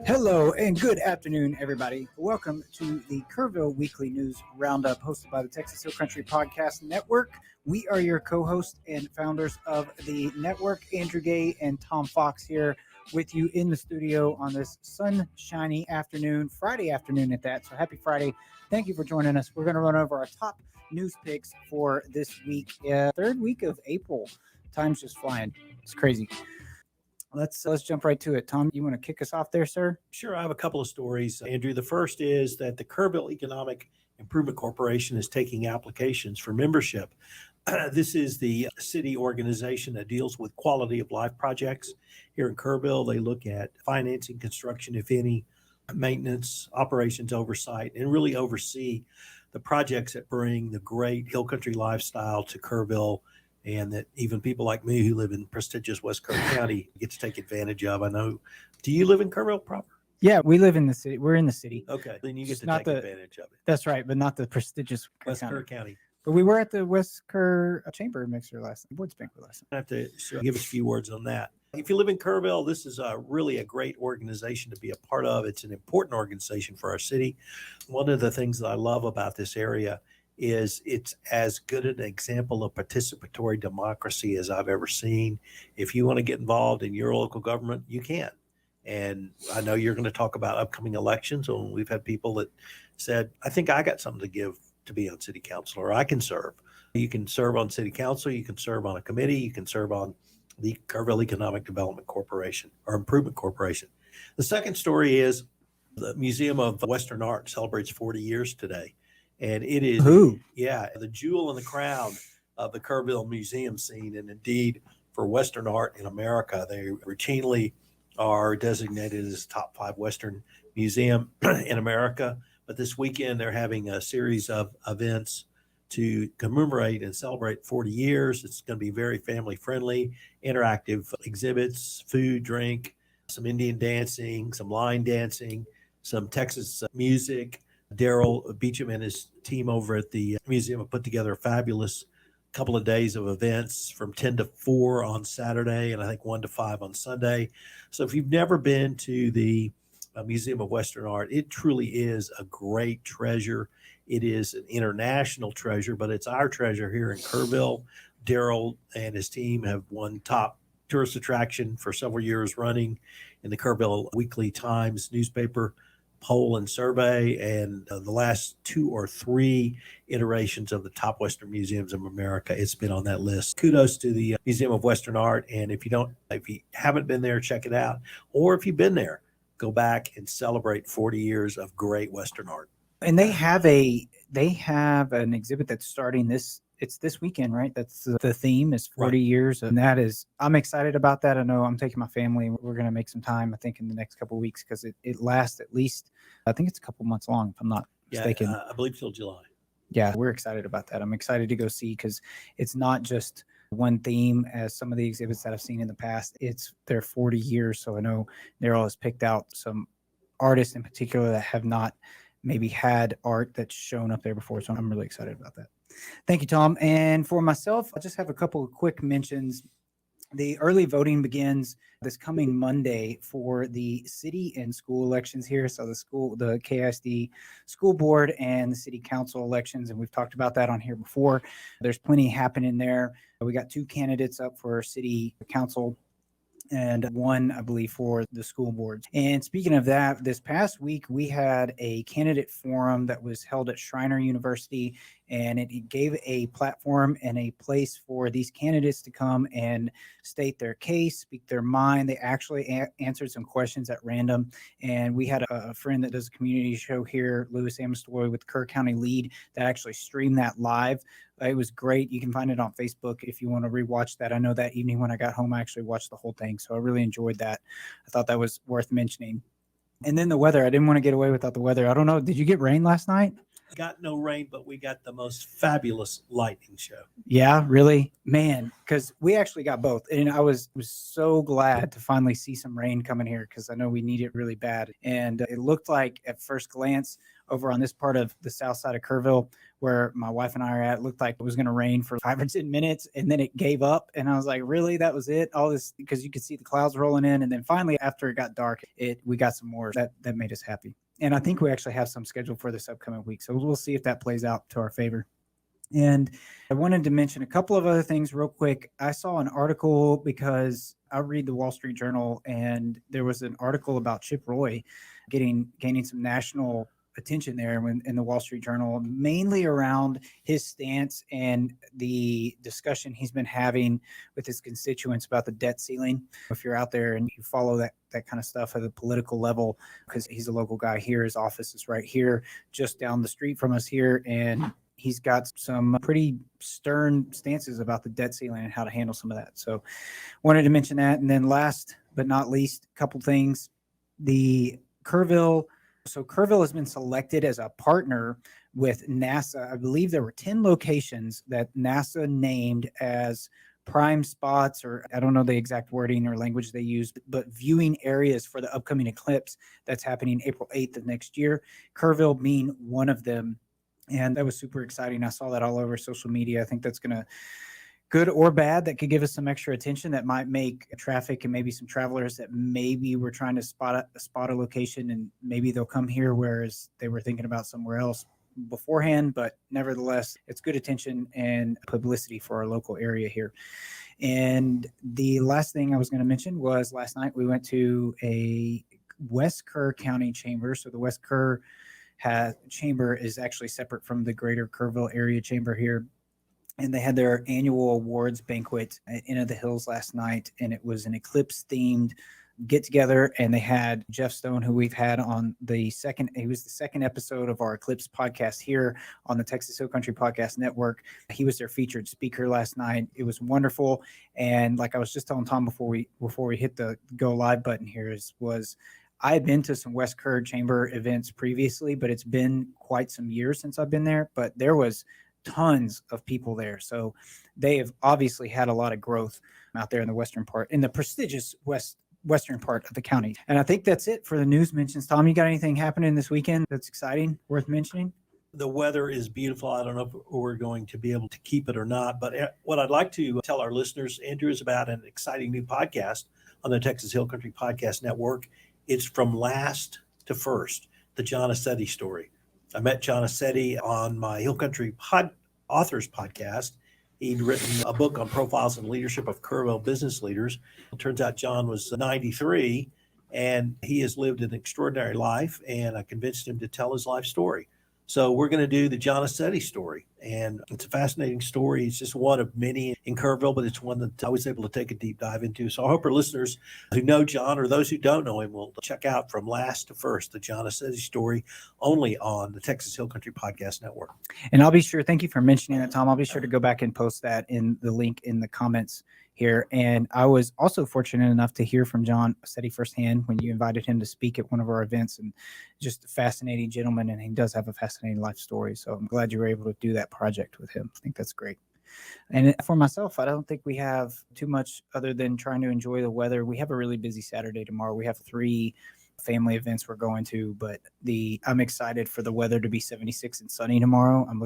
Hello and good afternoon, everybody. Welcome to the Kerrville Weekly News Roundup, hosted by the Texas Hill Country Podcast Network. We are your co-hosts and founders of the network, Andrew Gay and Tom Fox, here with you in the studio on this sunshiny afternoon, Friday afternoon at that. So happy Friday. Thank you for joining us. We're going to run over our top news picks for this week, third week of April. Time's just flying. It's crazy. Let's jump right to it. Tom, you want to kick us off there, sir? Sure. I have a couple of stories, Andrew. The first is that the Kerrville Economic Improvement Corporation is taking applications for membership. This is the city organization that deals with quality of life projects here in Kerrville. They look at financing, construction, if any, maintenance, operations oversight, and really oversee the projects that bring the great hill country lifestyle to Kerrville, and that even people like me who live in prestigious West Kerr County get to take advantage of. I know. Do you live in Kerrville proper? Yeah, we live in the city. We're in the city. Okay, then you get Just to not take advantage of it. That's right, but not the prestigious West Kerr County. But we were at the West Kerr Chamber Mixer boards banquet last night. I have to give us a few words on that. If you live in Kerrville, this is really a great organization to be a part of. It's an important organization for our city. One of the things that I love about this area is it's as good an example of participatory democracy as I've ever seen. If you want to get involved in your local government, you can. And I know you're going to talk about upcoming elections, and we've had people that said, I think I got something to give to be on city council, or I can serve. You can serve on city council, you can serve on a committee, you can serve on the Kerrville Economic Development Corporation or Improvement Corporation. The second story is the Museum of Western Art celebrates 40 years today. And it is, the jewel in the crown of the Kerrville museum scene. And indeed, for Western art in America, they routinely are designated as top 5 Western museum in America. But this weekend, they're having a series of events to commemorate and celebrate 40 years. It's going to be very family friendly, interactive exhibits, food, drink, some Indian dancing, some line dancing, some Texas music. Daryl Beecham and his team over at the museum have put together a fabulous couple of days of events from 10 to 4 on Saturday, and I think 1 to 5 on Sunday. So if you've never been to the Museum of Western Art, it truly is a great treasure. It is an international treasure, but it's our treasure here in Kerrville. Daryl and his team have won top tourist attraction for several years running in the Kerrville Weekly Times newspaper poll and survey, and the last 2 or 3 iterations of the top Western museums of America, it's been on that list. Kudos to the Museum of Western Art, and if you haven't been there, check it out. Or if you've been there, go back and celebrate 40 years of great Western art. And they have an exhibit that's starting this weekend, right? That's the theme is 40 years. And I'm excited about that. I know I'm taking my family. We're going to make some time, I think, in the next couple of weeks, because it lasts at least, I think it's a couple months long, if I'm not mistaken. I believe till July. Yeah, we're excited about that. I'm excited to go see, because it's not just one theme as some of the exhibits that I've seen in the past. It's their 40 years. So I know Daryl has picked out some artists in particular that have not maybe had art that's shown up there before. So I'm really excited about that. Thank you, Tom. And for myself, I just have a couple of quick mentions. The early voting begins this coming Monday for the city and school elections here. So the KISD school board and the city council elections. And we've talked about that on here before. There's plenty happening there. We got 2 candidates up for city council and 1, I believe, for the school boards. And speaking of that, this past week, we had a candidate forum that was held at Schreiner University, and it gave a platform and a place for these candidates to come and state their case, speak their mind. They actually answered some questions at random. And we had a friend that does a community show here, Louis Amestoy with Kerr County Lead, that actually streamed that live. It was great. You can find it on Facebook if you want to rewatch that. I know that evening when I got home, I actually watched the whole thing. So I really enjoyed that. I thought that was worth mentioning. And then the weather. I didn't want to get away without the weather. I don't know. Did you get rain last night? Got no rain, but we got the most fabulous lightning show. Yeah, really, man. Because we actually got both, and I was so glad to finally see some rain coming here because I know we need it really bad. And it looked like at first glance over on this part of the south side of Kerrville, where my wife and I are at, it looked like it was going to rain for 5 or 10 minutes, and then it gave up. And I was like, really, that was it? All this because you could see the clouds rolling in, and then finally after it got dark, we got some more. That made us happy. And I think we actually have some scheduled for this upcoming week, so we'll see if that plays out to our favor. And I wanted to mention a couple of other things real quick. I saw an article because I read the Wall Street Journal, and there was an article about Chip Roy gaining some national attention there in the Wall Street Journal, mainly around his stance and the discussion he's been having with his constituents about the debt ceiling. If you're out there and you follow that kind of stuff at the political level, because he's a local guy here, his office is right here, just down the street from us here, and he's got some pretty stern stances about the debt ceiling and how to handle some of that. So wanted to mention that. And then last but not least, a couple things. The Kerrville has been selected as a partner with NASA. I believe there were 10 locations that NASA named as prime spots, or I don't know the exact wording or language they used, but viewing areas for the upcoming eclipse that's happening April 8th of next year, Kerrville being one of them. And that was super exciting. I saw that all over social media. I think that's going to, good or bad, that could give us some extra attention that might make traffic and maybe some travelers that maybe were trying to spot a location and maybe they'll come here, whereas they were thinking about somewhere else beforehand. But nevertheless, it's good attention and publicity for our local area here. And the last thing I was going to mention was last night we went to a West Kerr County Chamber. So the West Kerr chamber is actually separate from the greater Kerrville area chamber here. And they had their annual awards banquet at Inn of the Hills last night. And it was an eclipse themed get together. And they had Jeff Stone, who we've had on he was the second episode of our Eclipse podcast here on the Texas Hill Country Podcast Network. He was their featured speaker last night. It was wonderful. And like I was just telling Tom before we hit the go live button here I had been to some West Kerr Chamber events previously, but it's been quite some years since I've been there. But there was tons of people there. So they have obviously had a lot of growth out there in the prestigious western part of the county. And I think that's it for the news mentions. Tom, you got anything happening this weekend that's exciting, worth mentioning? The weather is beautiful. I don't know if we're going to be able to keep it or not, but what I'd like to tell our listeners, Andrew, is about an exciting new podcast on the Texas Hill Country Podcast Network. It's From Last to First, the John Assetti story. I met John Assetti on my Hill Country Authors podcast. He'd written a book on profiles and leadership of Kerrville business leaders. It turns out John was 93, and he has lived an extraordinary life, and I convinced him to tell his life story. So we're going to do the John Assetti story, and it's a fascinating story. It's just one of many in Kerrville, but it's one that I was able to take a deep dive into. So I hope our listeners who know John or those who don't know him will check out From Last to First, the John Assetti story, only on the Texas Hill Country Podcast Network. And I'll be sure, thank you for mentioning that, Tom. I'll be sure to go back and post that in the link in the comments here. And I was also fortunate enough to hear from John Assetti firsthand when you invited him to speak at one of our events, and just a fascinating gentleman. And he does have a fascinating life story. So I'm glad you were able to do that project with him. I think that's great. And for myself, I don't think we have too much other than trying to enjoy the weather. We have a really busy Saturday tomorrow. We have 3 family events we're going to, but I'm excited for the weather to be 76 and sunny tomorrow. I'm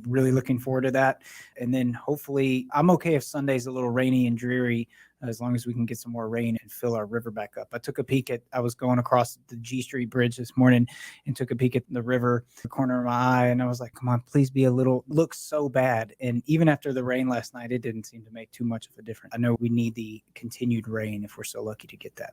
really looking forward to that. And then hopefully I'm okay if Sunday's a little rainy and dreary, as long as we can get some more rain and fill our river back up. I was going across the G Street Bridge this morning and took a peek at the river, the corner of my eye, and I was like, come on, please looks so bad. And even after the rain last night, it didn't seem to make too much of a difference. I know we need the continued rain if we're so lucky to get that.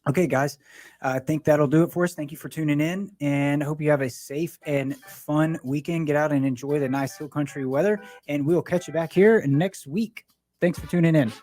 Okay, guys, I think that'll do it for us. Thank you for tuning in, and I hope you have a safe and fun weekend. Get out and enjoy the nice hill country weather, and we'll catch you back here next week. Thanks for tuning in.